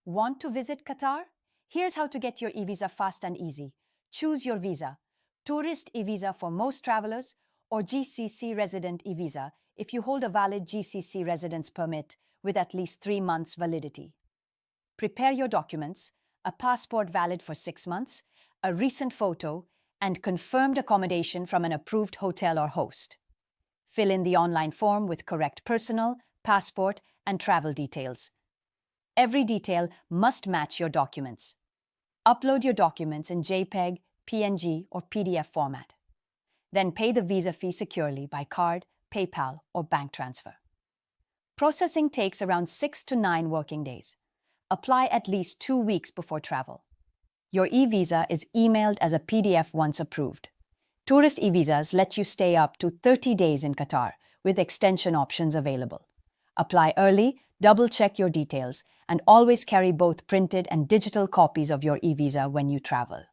Want to visit Qatar? Here's how to get your eVisa fast and easy. Choose your visa: Tourist eVisa for most travelers, or GCC Resident eVisa if you hold a valid GCC residence permit with at least 3 months validity. Prepare your documents: a passport valid for 6 months, a recent photo, and confirmed accommodation from an approved hotel or host. Fill in the online form with correct personal, passport, and travel details. Every detail must match your documents. Upload your documents in JPEG, PNG, or PDF format. Then pay the visa fee securely by card, PayPal, or bank transfer. Processing takes around 6 to 9 working days. Apply at least 2 weeks before travel. Your eVisa is emailed as a PDF once approved. Tourist eVisas let you stay up to 30 days in Qatar, with extension options available. Apply early, double-check your details, and always carry both printed and digital copies of your eVisa when you travel.